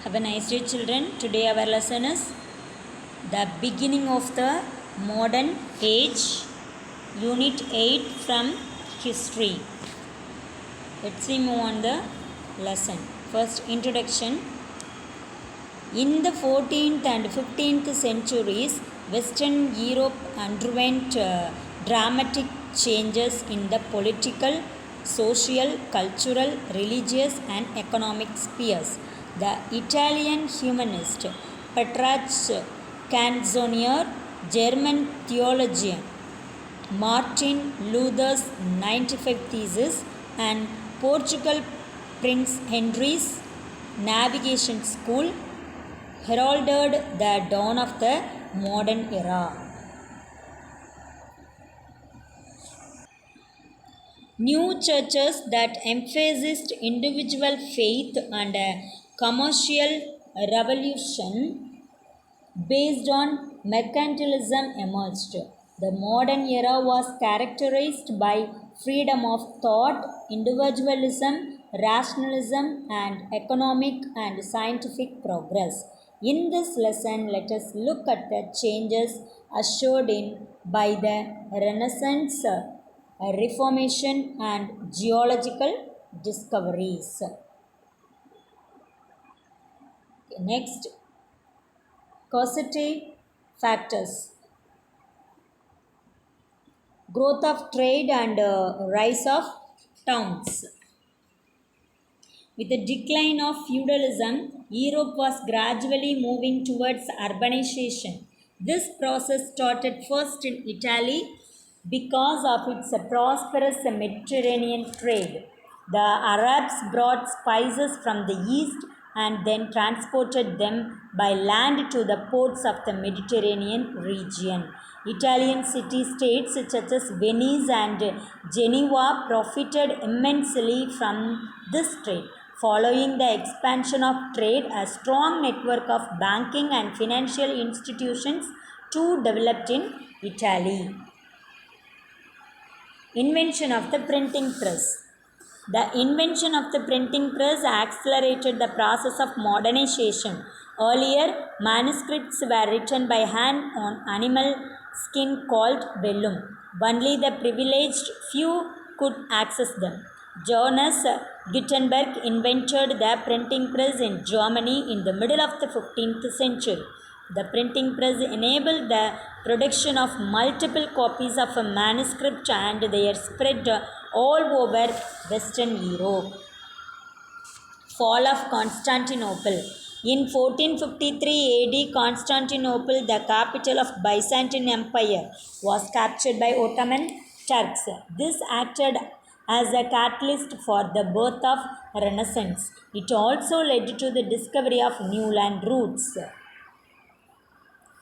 Have a nice day, children. Today our lesson is the beginning of the modern age, Unit 8 from History. Let's see move on the lesson. First, introduction. In the 14th and 15th centuries, Western Europe underwent dramatic changes in the political, social, cultural, religious, and economic spheres. The Italian humanist Petrarch Canzonier, German theologian Martin Luther's 95 Thesis, and Portugal Prince Henry's navigation school heralded the dawn of the modern era. New churches that emphasized individual faith and a commercial revolution based on mercantilism emerged. The modern era was characterized by freedom of thought, individualism, rationalism, and economic and scientific progress. In this lesson, let us look at the changes ushered in by the Renaissance, Reformation, and geological discoveries. Next, causative factors. Growth of trade and rise of towns. With the decline of feudalism, Europe was gradually moving towards urbanization. This process started first in Italy because of its prosperous Mediterranean trade. The Arabs brought spices from the east and then transported them by land to the ports of the Mediterranean region. Italian city-states such as Venice and Geneva profited immensely from this trade. Following the expansion of trade, a strong network of banking and financial institutions too developed in Italy. Invention of the printing press. The invention of the printing press accelerated the process of modernization. Earlier, manuscripts were written by hand on animal skin called vellum. Only the privileged few could access them. Johannes Gutenberg invented the printing press in Germany in the middle of the 15th century. The printing press enabled the production of multiple copies of a manuscript and they are spread all over Western Europe. Fall of Constantinople. In 1453 AD, Constantinople, the capital of Byzantine Empire, was captured by Ottoman Turks. This acted as a catalyst for the birth of Renaissance. It also led to the discovery of new land routes.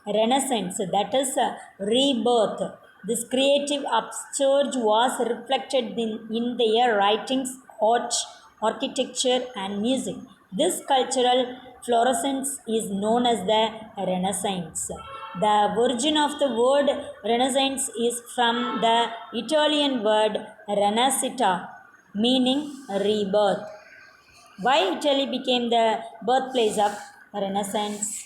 Renaissance, that is rebirth. This creative upsurge was reflected in their writings, art, architecture, and music. This cultural fluorescence is known as the Renaissance. The origin of the word Renaissance is from the Italian word renascita, meaning rebirth. Why Italy became the birthplace of Renaissance?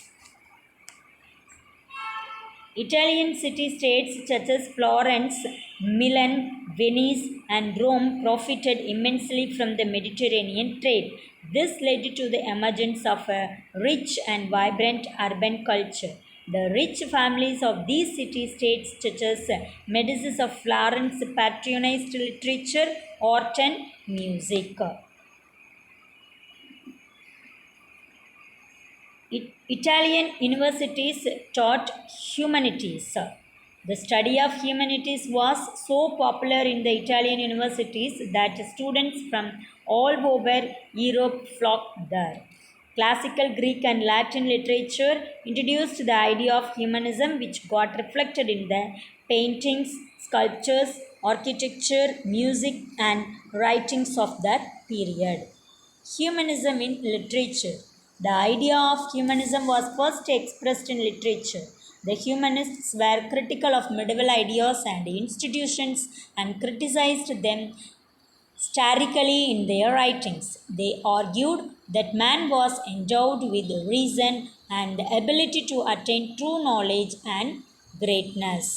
Italian city-states such as Florence, Milan, Venice, and Rome profited immensely from the Mediterranean trade. This led to the emergence of a rich and vibrant urban culture. The rich families of these city-states, such as Medicis of Florence, patronized literature, art, and music. Italian universities taught humanities. The study of humanities was so popular in the Italian universities that students from all over Europe flocked there. Classical Greek and Latin literature introduced the idea of humanism, which got reflected in the paintings, sculptures, architecture, music, and writings of that period. Humanism in literature. The idea of humanism was first expressed in literature. The humanists were critical of medieval ideas and institutions and criticized them satirically in their writings. They argued that man was endowed with reason and the ability to attain true knowledge and greatness.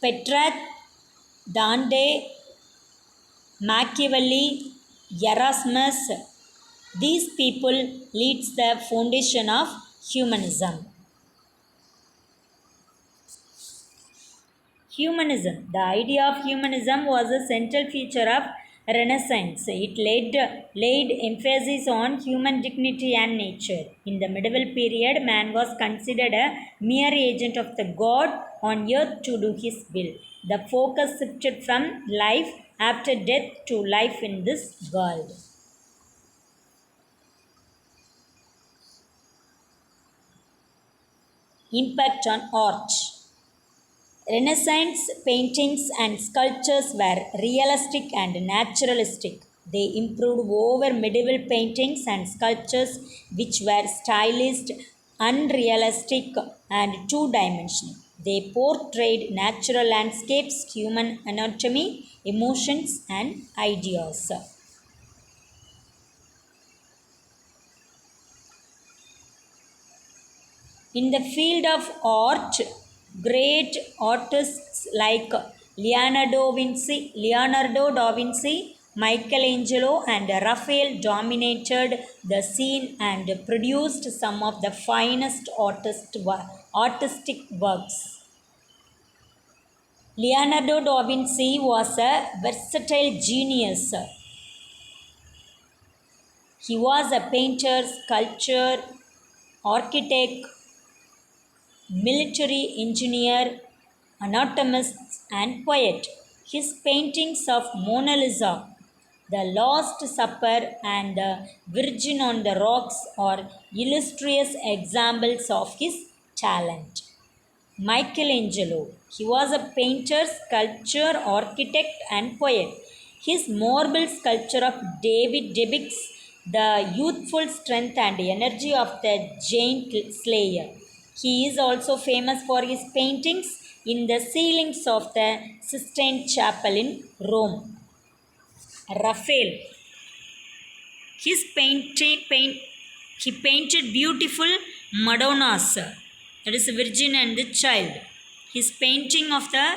Petrarch, Dante, Machiavelli, Erasmus, these people leads the foundation of humanism. Humanism. The idea of humanism was a central feature of Renaissance. It laid emphasis on human dignity and nature. In the medieval period, man was considered a mere agent of the God on earth to do his will. The focus shifted from life after death to life in this world. Impact on art. Renaissance paintings and sculptures were realistic and naturalistic. They improved over medieval paintings and sculptures, which were stylized, unrealistic, and two dimensional. They portrayed natural landscapes, human anatomy, emotions, and ideas. In the field of art, great artists like Leonardo da Vinci, Michelangelo, and Raphael dominated the scene and produced some of the finest artistic works. Leonardo da Vinci was a versatile genius. He was a painter, sculptor, architect, military engineer, anatomist, and poet. His paintings of Mona Lisa, The Last Supper, and The Virgin on the Rocks are illustrious examples of his talent. Michelangelo. He was a painter, sculptor, architect, and poet. His marble sculpture of David depicts the youthful strength and energy of the giant slayer. He is also famous for his paintings in the ceilings of the Sistine Chapel in Rome. Raphael. His he painted beautiful Madonnas, that is Virgin and the Child. His painting of the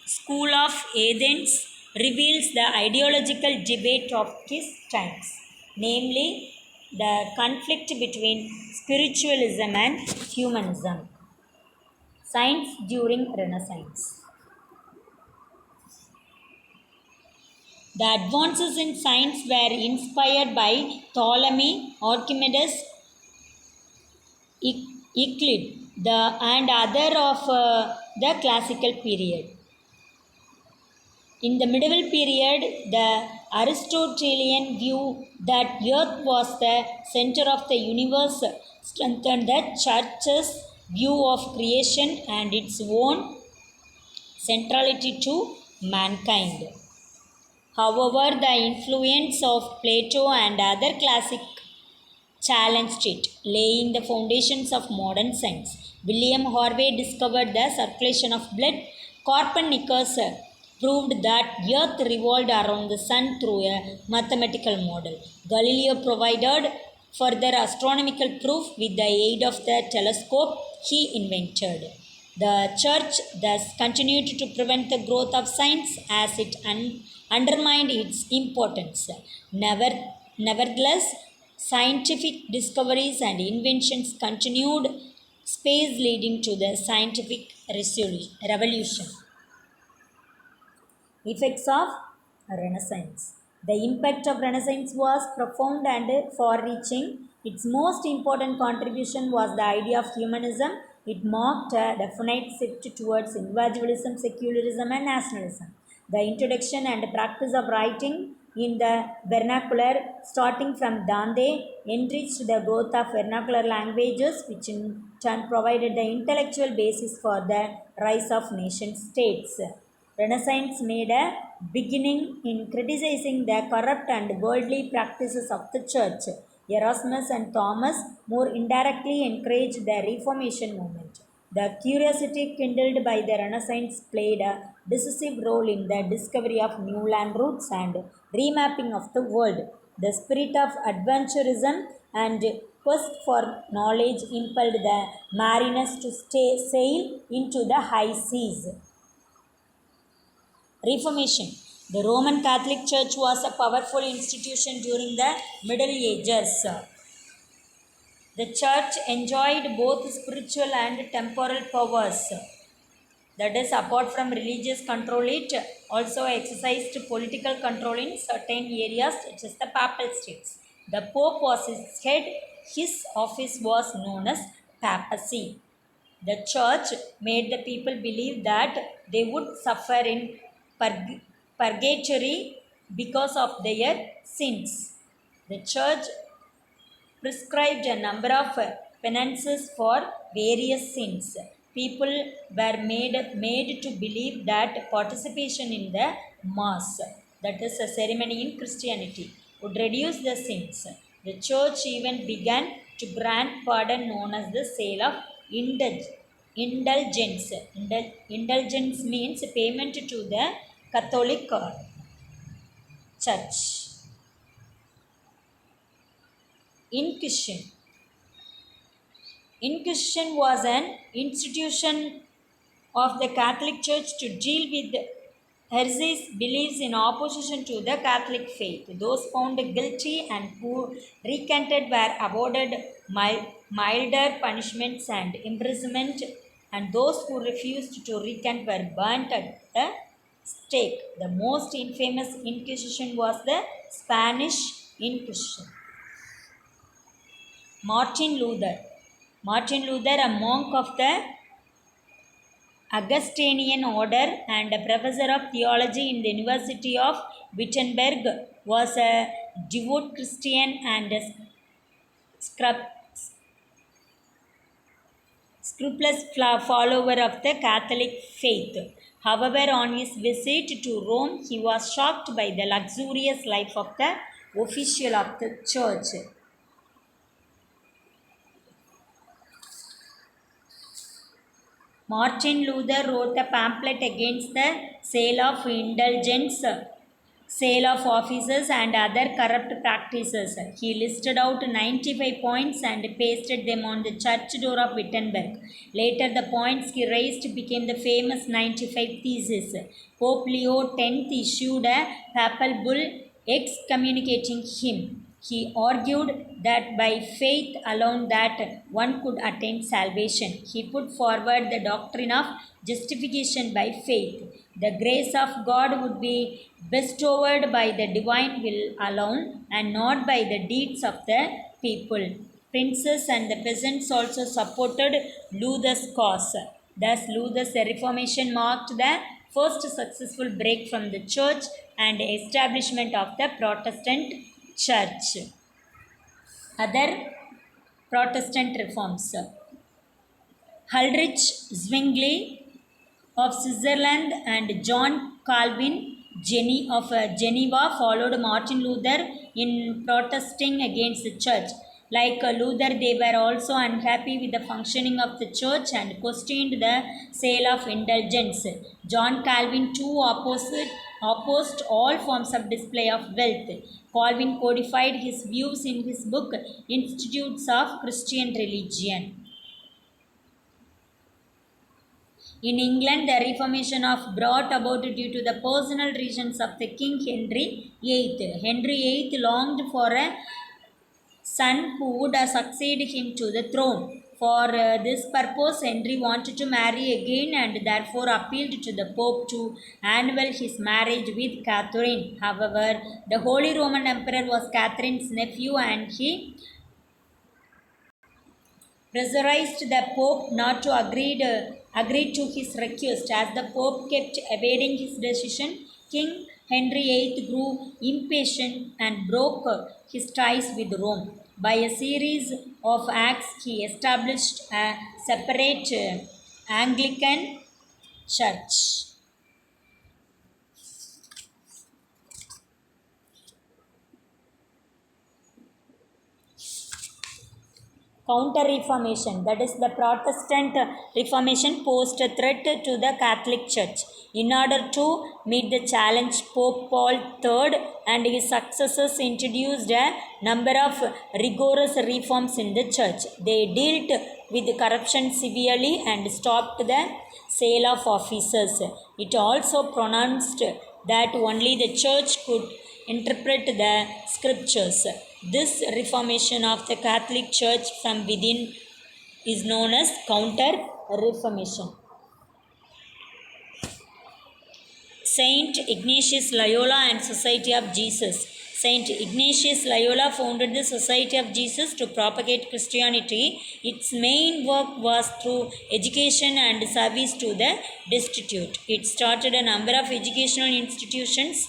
School of Athens reveals the ideological debate of his times, namely the conflict between spiritualism and humanism. Science during Renaissance. The advances in science were inspired by Ptolemy, Archimedes, Euclid, and other of the classical period. In the medieval period, the Aristotelian view that Earth was the center of the universe strengthened the Church's view of creation and its own centrality to mankind. However, the influence of Plato and other classics challenged it, laying the foundations of modern science. William Harvey discovered the circulation of blood. Copernicus proved that Earth revolved around the Sun through a mathematical model. Galileo provided further astronomical proof with the aid of the telescope he invented. The Church thus continued to prevent the growth of science as it undermined its importance. Nevertheless, scientific discoveries and inventions continued space leading to the scientific revolution. Effects of Renaissance. The impact of Renaissance was profound and far-reaching. Its most important contribution was the idea of humanism. It marked a definite shift towards individualism, secularism, and nationalism. The introduction and practice of writing in the vernacular, starting from Dante, enriched the growth of vernacular languages, which in turn provided the intellectual basis for the rise of nation states. Renaissance made a beginning in criticizing the corrupt and worldly practices of the church. Erasmus and Thomas more indirectly encouraged the Reformation movement. The curiosity kindled by the Renaissance played a decisive role in the discovery of new land routes and remapping of the world. The spirit of adventurism and quest for knowledge impelled the mariners to sail into the high seas. Reformation. The Roman Catholic Church was a powerful institution during the Middle Ages. The church enjoyed both spiritual and temporal powers. That is, apart from religious control, it also exercised political control in certain areas, such as the Papal States. The Pope was its head. His office was known as papacy. The church made the people believe that they would suffer in purgatory because of their sins. The church prescribed a number of penances for various sins. People were made to believe that participation in the Mass, that is a ceremony in Christianity, would reduce the sins. The church even began to grant pardon known as the sale of indulgence. Indulgence means payment to the Catholic Church. Inquisition. Inquisition was an institution of the Catholic Church to deal with heresies, beliefs in opposition to the Catholic faith. Those found guilty and who recanted were awarded milder punishments and imprisonment, and those who refused to recant were burnt at the stake. The most infamous Inquisition was the Spanish Inquisition. Martin Luther. Martin Luther, a monk of the Augustinian order and a professor of theology in the University of Wittenberg, was a devout Christian and a scrupulous follower of the Catholic faith. However, on his visit to Rome, he was shocked by the luxurious life of the official of the church. Martin Luther wrote a pamphlet against the sale of indulgence, sale of offices, and other corrupt practices. He listed out 95 points and pasted them on the church door of Wittenberg. Later, the points he raised became the famous 95 Theses. Pope Leo X issued a papal bull excommunicating him. He argued that by faith alone that one could attain salvation. He put forward the doctrine of justification by faith. The grace of God would be bestowed by the divine will alone and not by the deeds of the people. Princes and the peasants also supported Luther's cause. Thus, Luther's Reformation marked the first successful break from the church and establishment of the Protestant Church. Other Protestant reforms. Ulrich Zwingli of Switzerland and John Calvin of Geneva followed Martin Luther in protesting against the church. Like Luther, they were also unhappy with the functioning of the church and questioned the sale of indulgence. John Calvin too opposed all forms of display of wealth. Calvin codified his views in his book Institutes of Christian Religion. In England, the Reformation was brought about due to the personal reasons of the King Henry VIII. Henry VIII longed for a son who would succeed him to the throne. For this purpose, Henry wanted to marry again and therefore appealed to the Pope to annul his marriage with Catherine. However, the Holy Roman Emperor was Catherine's nephew and he pressurized the Pope not to agree to his request. As the Pope kept evading his decision, King Henry VIII grew impatient and broke his ties with Rome. By a series of acts, he established a separate Anglican church. Counter-Reformation, that is the Protestant Reformation posed a threat to the Catholic Church. In order to meet the challenge, Pope Paul III and his successors introduced a number of rigorous reforms in the church. They dealt with corruption severely and stopped the sale of offices. It also pronounced that only the church could interpret the scriptures. This reformation of the Catholic Church from within is known as Counter Reformation. Saint Ignatius Loyola and Society of Jesus. Saint Ignatius Loyola founded the Society of Jesus to propagate Christianity. Its main work was through education and service to the destitute. It started a number of educational institutions,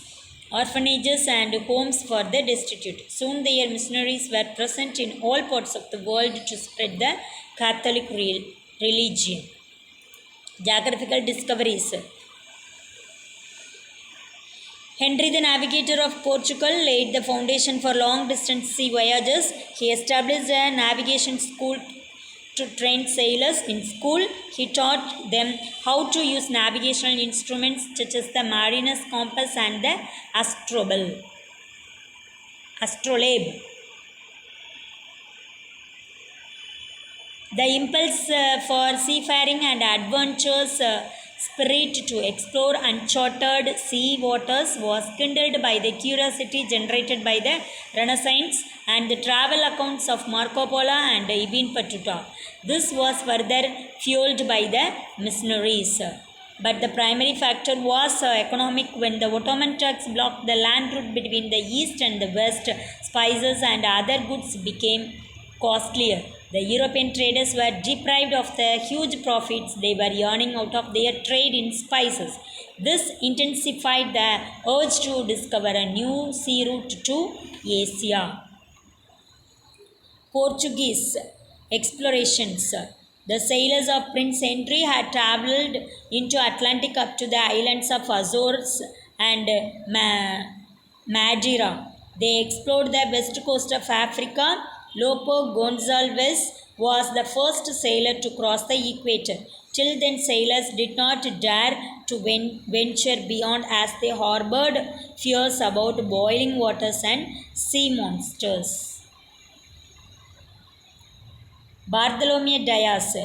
orphanages, and homes for the destitute. Soon their missionaries were present in all parts of the world to spread the Catholic religion. Geographical discoveries. Henry the Navigator of Portugal laid the foundation for long distance sea voyages. He established a navigation school to train sailors. In school, he taught them how to use navigational instruments such as the mariner's compass and the astrolabe. The impulse for seafaring and adventurous spirit to explore uncharted sea waters was kindled by the curiosity generated by the Renaissance and the travel accounts of Marco Polo and Ibn Battuta. This was further fueled by the missionaries. But the primary factor was economic. When the Ottoman Turks blocked the land route between the east and the west, spices and other goods became costlier. The European traders were deprived of the huge profits they were earning out of their trade in spices. This intensified the urge to discover a new sea route to Asia. Portuguese explorations. The sailors of Prince Henry had travelled into Atlantic up to the islands of Azores and Madeira. They explored the west coast of Africa. Lopo Gonzalves was the first sailor to cross the equator. Till then, sailors did not dare to venture beyond, as they harbored fears about boiling waters and sea monsters. Bartholomew Dias.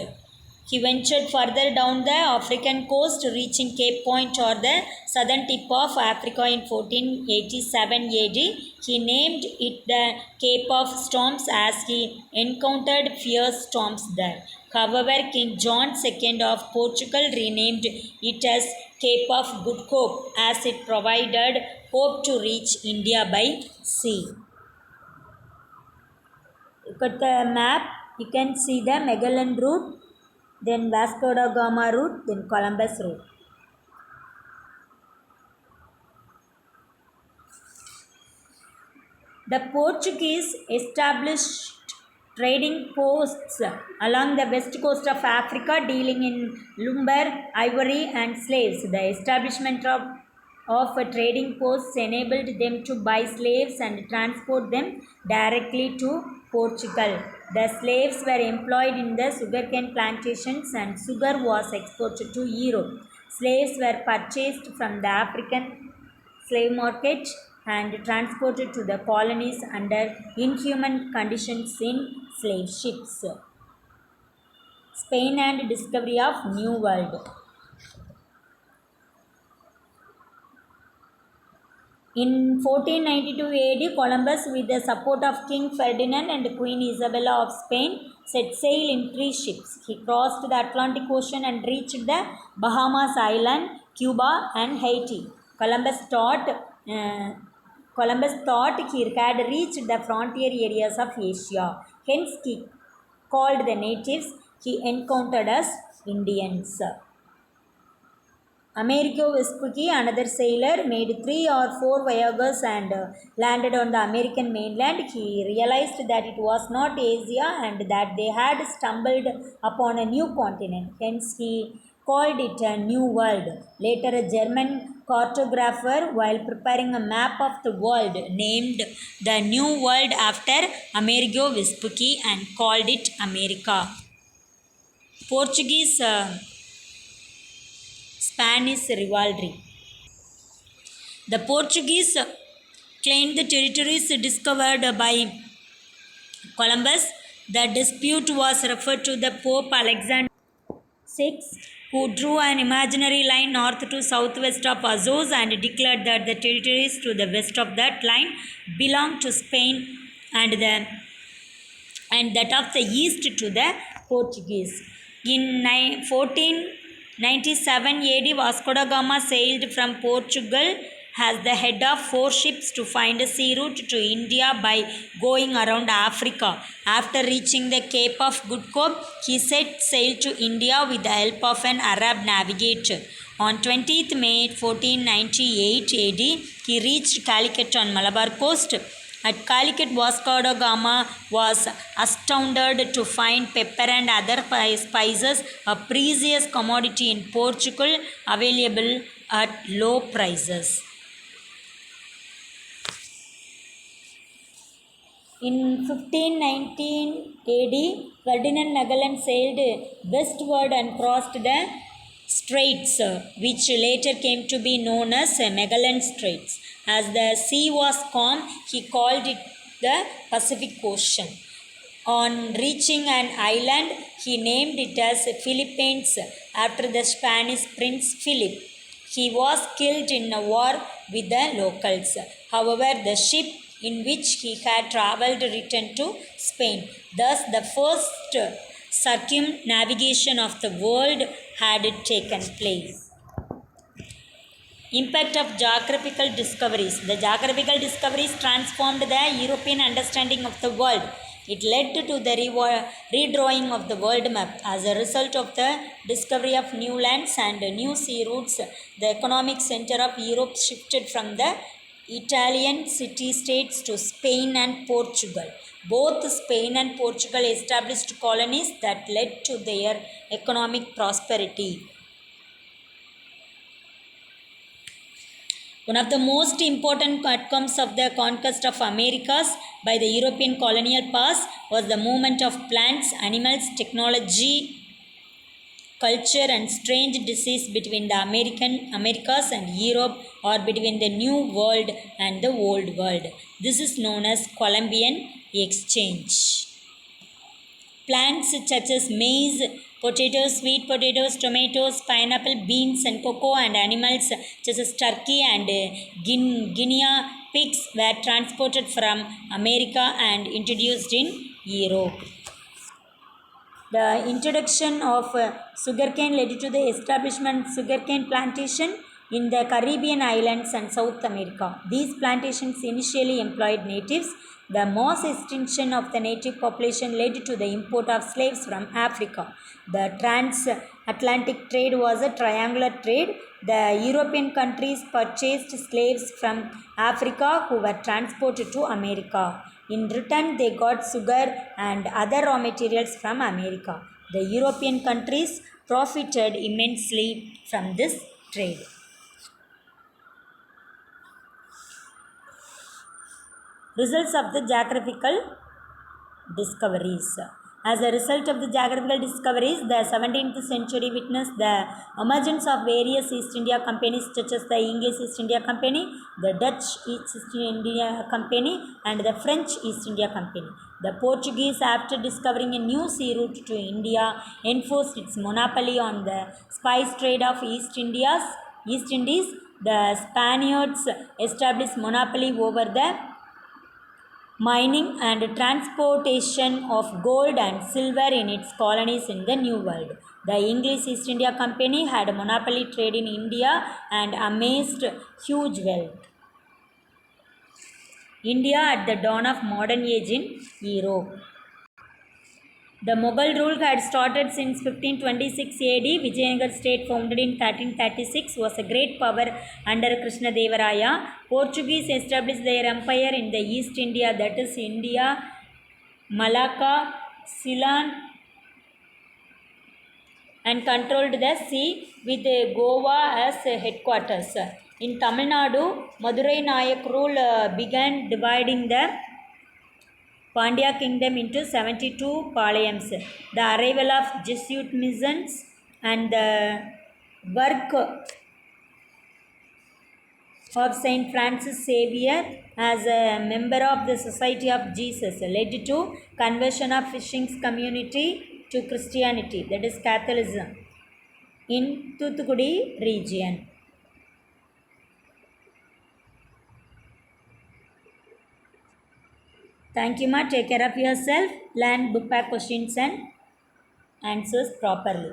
He ventured further down the African coast, reaching Cape Point or the southern tip of Africa in 1487 AD. He named it the Cape of Storms as he encountered fierce storms there. However, King John II of Portugal renamed it as Cape of Good Hope, as it provided hope to reach India by sea. Look at the map. You can see the Magellan route, then Vasco da Gama route, then Columbus route. The Portuguese established trading posts along the west coast of Africa, dealing in lumber, ivory, and slaves. The establishment of trading posts enabled them to buy slaves and transport them directly to Portugal. The slaves were employed in the sugarcane plantations and sugar was exported to Europe. Slaves were purchased from the African slave market and transported to the colonies under inhuman conditions in slave ships. Spain and discovery of New World. In 1492 AD, Columbus, with the support of King Ferdinand and Queen Isabella of Spain, set sail in 3 ships. He crossed the Atlantic Ocean and reached the Bahamas Island, Cuba, and Haiti. Columbus thought he had reached the frontier areas of Asia. Hence, he called the natives he encountered as Indians. Amerigo Vespucci, another sailor, made 3 or 4 voyages and landed on the American mainland. He realized that it was not Asia and that they had stumbled upon a new continent. Hence, he called it a New World. Later, a German cartographer, while preparing a map of the world, named the New World after Amerigo Vespucci and called it America. Portuguese Spanish rivalry. The Portuguese claimed the territories discovered by Columbus. The dispute was referred to the Pope Alexander VI, who drew an imaginary line north to southwest of Azores and declared that the territories to the west of that line belonged to Spain and that of the east to the Portuguese. In 1497 AD, Vasco da Gama sailed from Portugal as the head of 4 ships to find a sea route to India by going around Africa. After reaching the Cape of Good Hope, he set sail to India with the help of an Arab navigator. On 20th May 1498 AD, he reached Calicut on Malabar coast. At Calicut, Vasco da Gama was astounded to find pepper and other spices, a precious commodity in Portugal, available at low prices. In 1519 AD, Ferdinand Magellan sailed westward and crossed the straits, which later came to be known as Magellan Straits. As the sea was calm, he called it the Pacific Ocean. On reaching an island, he named it as Philippines after the Spanish Prince Philip. He was killed in a war with the locals. However, the ship in which he had travelled returned to Spain. Thus, the first circumnavigation of the world had taken place. Impact of geographical discoveries. The geographical discoveries transformed the European understanding of the world. It led to the redrawing of the world map. As a result of the discovery of new lands and new sea routes, the economic center of Europe shifted from the Italian city-states to Spain and Portugal. Both Spain and Portugal established colonies that led to their economic prosperity. One of the most important outcomes of the conquest of Americas by the European colonial powers was the movement of plants, animals, technology, culture and strange disease between the Americas and Europe, or between the New World and the Old World. This is known as Columbian Exchange. Plants such as maize, potatoes, sweet potatoes, tomatoes, pineapple, beans and cocoa, and animals such as turkey and guinea pigs were transported from America and introduced in Europe. The introduction of sugarcane led to the establishment of sugarcane plantation in the Caribbean islands and South America. These plantations initially employed natives. The mass extinction of the native population led to the import of slaves from Africa. The transatlantic trade was a triangular trade. The European countries purchased slaves from Africa who were transported to America. In return, they got sugar and other raw materials from America. The European countries profited immensely from this trade. Results of the geographical discoveries. As a result of the geographical discoveries, the 17th century witnessed the emergence of various East India companies such as the English East India Company, the Dutch East India Company, and the French East India Company. The Portuguese, after discovering a new sea route to India, enforced its monopoly on the spice trade of East Indies. The Spaniards established monopoly over the mining and transportation of gold and silver in its colonies in the New World. The English East India Company had a monopoly trade in India and amassed huge wealth. India at the dawn of modern age in Europe. The Mughal rule had started since 1526 AD. Vijayanagar state, founded in 1336, was a great power under Krishnadevaraya. Portuguese established their empire in the East India, that is India, Malacca, Ceylon, and controlled the sea with Goa as headquarters. In Tamil Nadu, Madurai Nayak rule began dividing the Pandya kingdom into 72 palayams. The arrival of Jesuit missions and the work of Saint Francis Xavier as a member of the Society of Jesus led to conversion of fishing community to Christianity, that is Catholicism, in Thuthukudi region. Thank you, ma. Take care of yourself. Learn book back questions and answers properly.